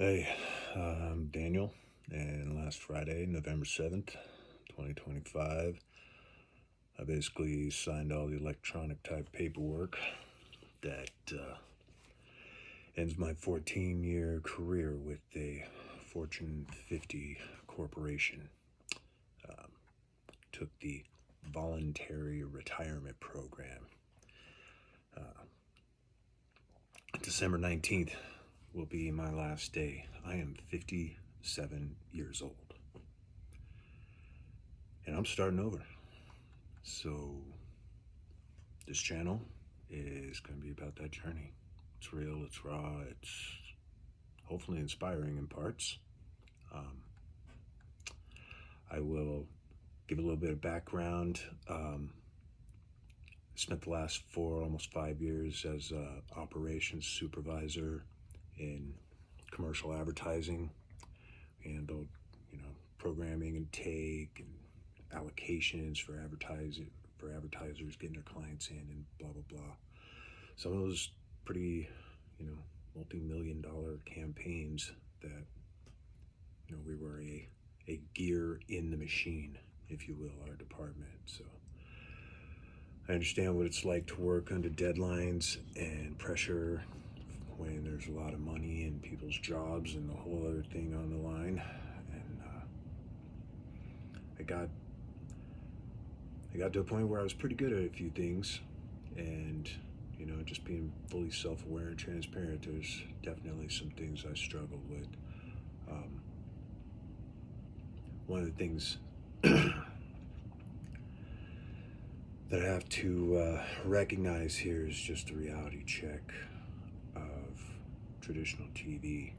Hey, I'm Daniel, and last Friday, November 7th, 2025, I basically signed all the electronic type paperwork that ends my 14-year career with a Fortune 50 corporation. Took the Voluntary Retirement Program. December 19th will be my last day. I am 57 years old. And I'm starting over. So this channel is going to be about that journey. It's real, it's raw, it's hopefully inspiring in parts. I will give a little bit of background. Spent the last almost 5 years as Operations Supervisor in commercial advertising, handled, programming and take and allocations for advertisers getting their clients in and blah blah blah. Some of those pretty, multi-million dollar campaigns that, we were a gear in the machine, if you will, our department. So I understand what it's like to work under deadlines and pressure when there's a lot of money and people's jobs and the whole other thing on the line. And I got to a point where I was pretty good at a few things, and just being fully self-aware and transparent, there's definitely some things I struggled with. One of the things that I have to recognize here is just the reality check of traditional TV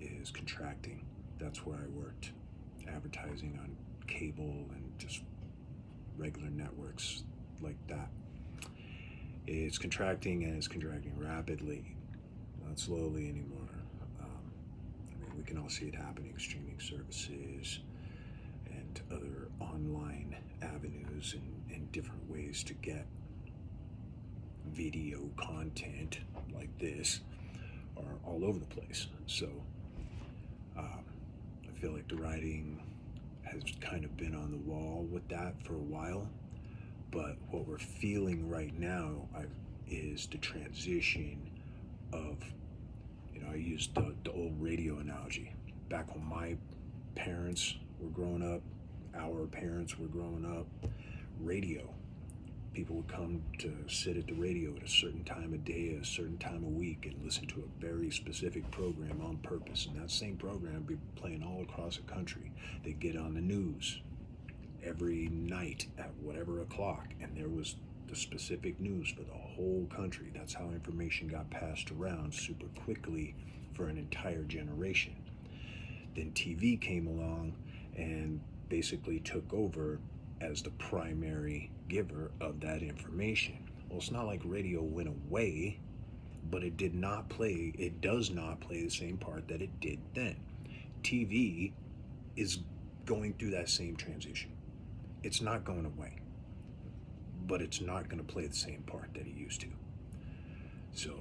is contracting. That's where I worked, advertising on cable and just regular networks like that. It's contracting, and it's contracting rapidly, not slowly anymore. We can all see it happening, streaming services and other online avenues and different ways to get video content like this are all over the place. So I feel like the writing has kind of been on the wall with that for a while. But what we're feeling right now is the transition of, I use the old radio analogy. Back when my parents were growing up, our parents were growing up, radio. People would come to sit at the radio at a certain time of day, a certain time of week, and listen to a very specific program on purpose. And that same program would be playing all across the country. They'd get on the news every night at whatever o'clock, and there was the specific news for the whole country. That's how information got passed around super quickly for an entire generation. Then TV came along and basically took over as the primary giver of that information. Well, it's not like radio went away, but it does not play the same part that it did then. TV is going through that same transition. It's not going away, but it's not going to play the same part that it used to. So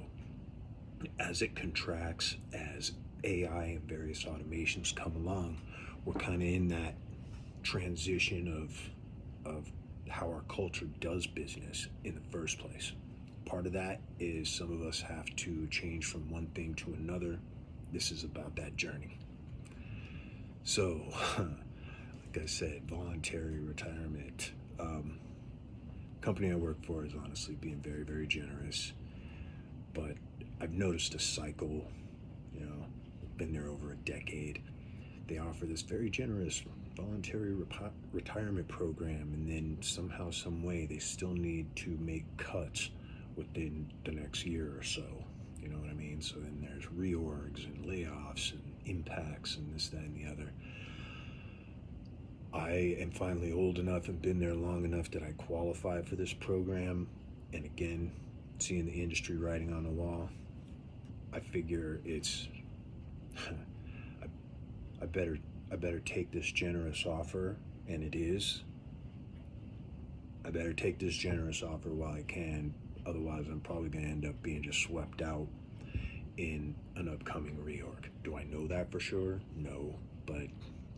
as it contracts, as AI and various automations come along, we're kind of in that transition of how our culture does business in the first place. Part of that is some of us have to change from one thing to another. This is about that journey. So, like I said, voluntary retirement. Company I work for is honestly being very, very generous. But I've noticed a cycle, been there over a decade. They offer this very generous voluntary retirement program, and then somehow, some way, they still need to make cuts within the next year or so. You know what I mean? So then there's reorgs and layoffs and impacts and this, that, and the other. I am finally old enough and been there long enough that I qualify for this program. And again, seeing the industry writing on the wall, I figure it's I better take this generous offer, and it is. I better take this generous offer while I can, otherwise I'm probably going to end up being just swept out in an upcoming reorg. Do I know that for sure? No, but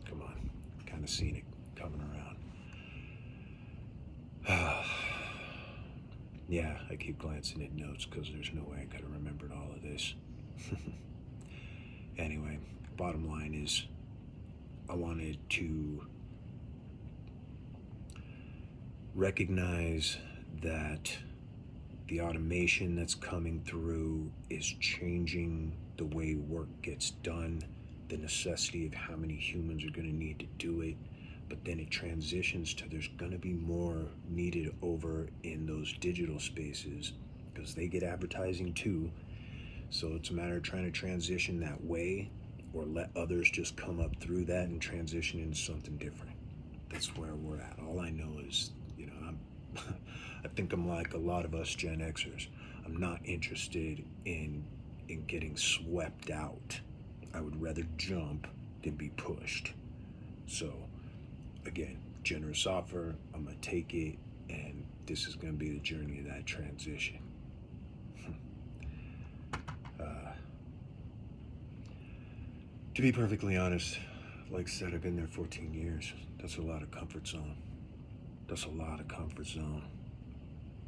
come on, kind of seen it coming around. Yeah, I keep glancing at notes because there's no way I could have remembered all of this. Anyway, bottom line is I wanted to recognize that the automation that's coming through is changing the way work gets done, the necessity of how many humans are going to need to do it, but then it transitions to there's going to be more needed over in those digital spaces because they get advertising too. So it's a matter of trying to transition that way or let others just come up through that and transition into something different. That's where we're at. All I know is, I think I'm like a lot of us Gen Xers. I'm not interested in getting swept out. I would rather jump than be pushed. So again, generous offer, I'm gonna take it, and this is gonna be the journey of that transition. To be perfectly honest, like I said, I've been there 14 years. That's a lot of comfort zone.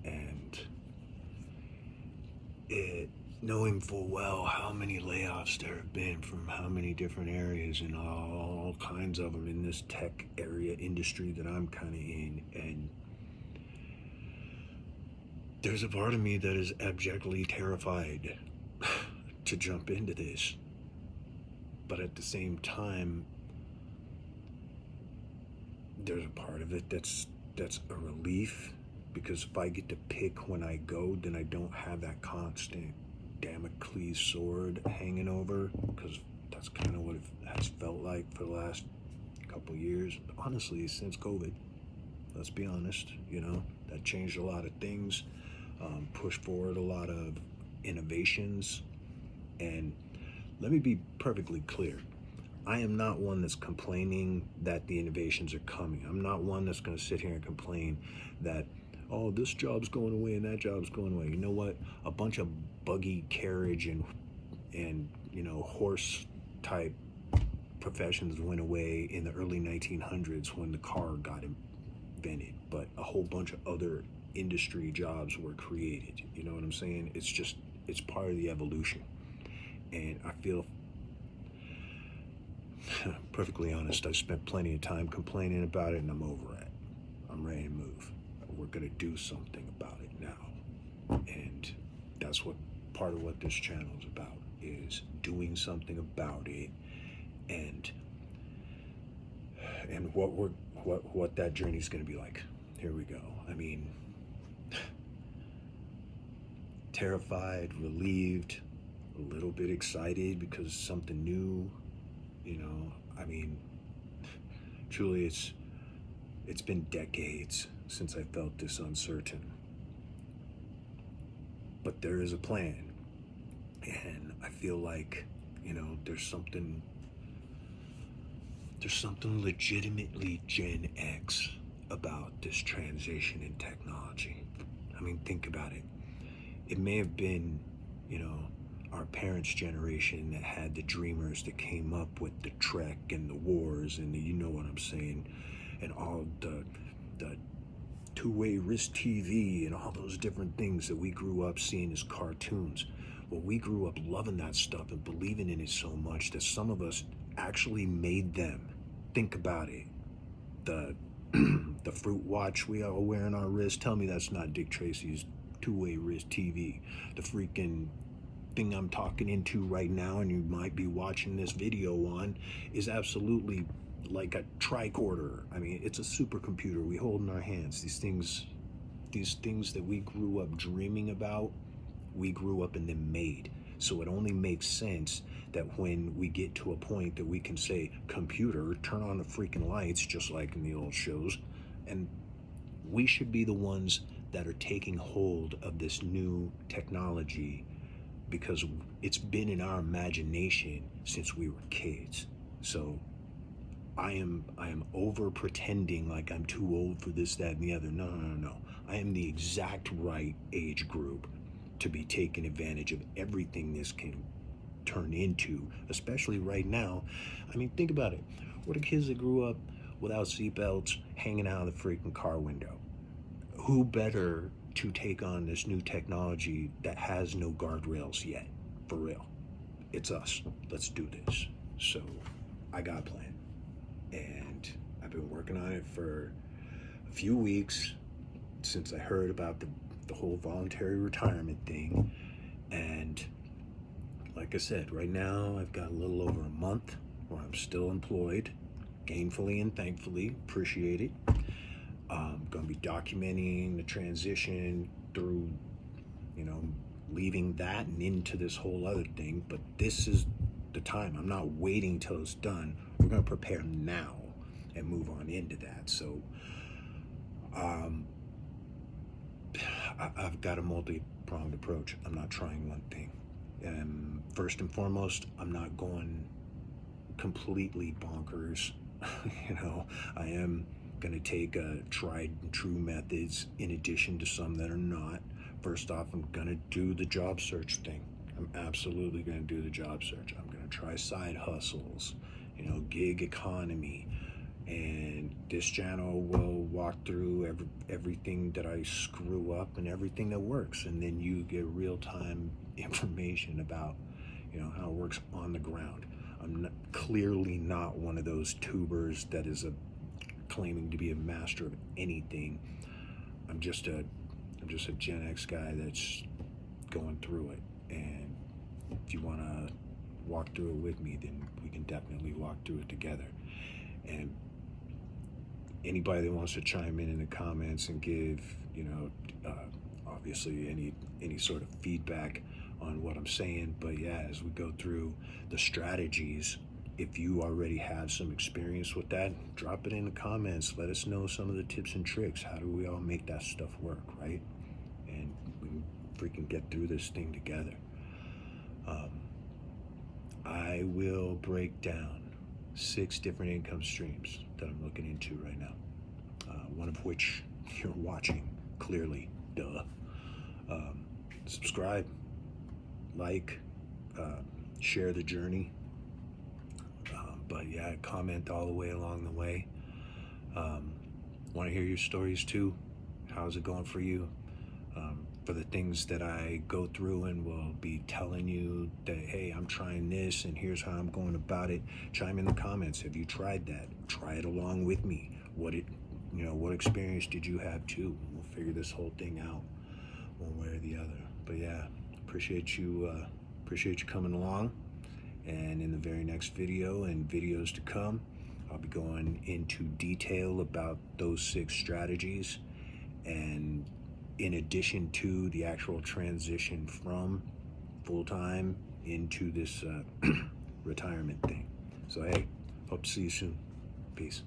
And knowing full well how many layoffs there have been from how many different areas and all kinds of them in this tech area industry that I'm kind of in, and there's a part of me that is abjectly terrified to jump into this. But at the same time, there's a part of it that's a relief, because if I get to pick when I go, then I don't have that constant Damocles sword hanging over, because that's kind of what it has felt like for the last couple years, honestly, since COVID. Let's be honest, that changed a lot of things, pushed forward a lot of innovations. And let me be perfectly clear. I am not one that's complaining that the innovations are coming. I'm not one that's going to sit here and complain that, oh, this job's going away and that job's going away. You know what? A bunch of buggy carriage and horse type professions went away in the early 1900s when the car got invented, but a whole bunch of other industry jobs were created. You know what I'm saying? It's part of the evolution. And I feel, perfectly honest, I spent plenty of time complaining about it, and I'm over it. I'm ready to move. We're going to do something about it now. And that's what part of what this channel is about, is doing something about it, and what that journey is going to be like. Here we go. I mean, terrified, relieved, a little bit excited because it's something new. I mean, truly, it's been decades since I felt this uncertain. But there is a plan, and I feel like, there's something legitimately Gen X about this transition in technology. I mean, think about it. It may have been, our parents' generation that had the dreamers that came up with the Trek and the wars and you know what I'm saying, and all the two-way wrist TV and all those different things that we grew up seeing as cartoons. Well, we grew up loving that stuff and believing in it so much that some of us actually made them. Think about it. The fruit watch we all wear on our wrist, tell me that's not Dick Tracy's two-way wrist TV. The freaking thing I'm talking into right now, and you might be watching this video on, is absolutely like a tricorder. I mean, it's a supercomputer we hold in our hands. These things that we grew up dreaming about, we grew up and then made. So it only makes sense that when we get to a point that we can say, computer, turn on the freaking lights, just like in the old shows, and we should be the ones that are taking hold of this new technology, because it's been in our imagination since we were kids. So I am over pretending like I'm too old for this, that, and the other. No. I am the exact right age group to be taking advantage of everything this can turn into, especially right now. I mean, think about it. What are kids that grew up without seatbelts hanging out of the freaking car window? Who better to take on this new technology that has no guardrails yet? For real. It's us. Let's do this. So I got a plan. And I've been working on it for a few weeks since I heard about the whole voluntary retirement thing. And like I said, right now I've got a little over a month where I'm still employed, gainfully and thankfully, appreciate it. I'm going to be documenting the transition through, leaving that and into this whole other thing. But this is the time. I'm not waiting till it's done. We're going to prepare now and move on into that. So I've got a multi-pronged approach. I'm not trying one thing. First and foremost, I'm not going completely bonkers. I am going to take tried and true methods in addition to some that are not. First off, I'm going to do the job search thing. I'm absolutely going to do the job search. I'm going to try side hustles, gig economy. And this channel will walk through everything that I screw up and everything that works. And then you get real-time information about, how it works on the ground. I'm clearly not one of those tubers that is claiming to be a master of anything. I'm just a Gen X guy that's going through it. And if you want to walk through it with me, then we can definitely walk through it together. And anybody that wants to chime in the comments and give, obviously any sort of feedback on what I'm saying. But yeah, as we go through the strategies, if you already have some experience with that, drop it in the comments. Let us know some of the tips and tricks. How do we all make that stuff work, right? And we can freaking get through this thing together. I will break down 6 different income streams that I'm looking into right now. One of which you're watching, clearly, duh. Subscribe, like, share the journey. But yeah, comment all the way along the way. Want to hear your stories too? How's it going for you? For the things that I go through and will be telling you that, hey, I'm trying this and here's how I'm going about it. Chime in the comments. Have you tried that? Try it along with me. What experience did you have too? We'll figure this whole thing out one way or the other. But yeah, appreciate you coming along. And in the very next video and videos to come, I'll be going into detail about those 6 strategies, and in addition to the actual transition from full-time into this retirement thing. So hey, hope to see you soon. Peace.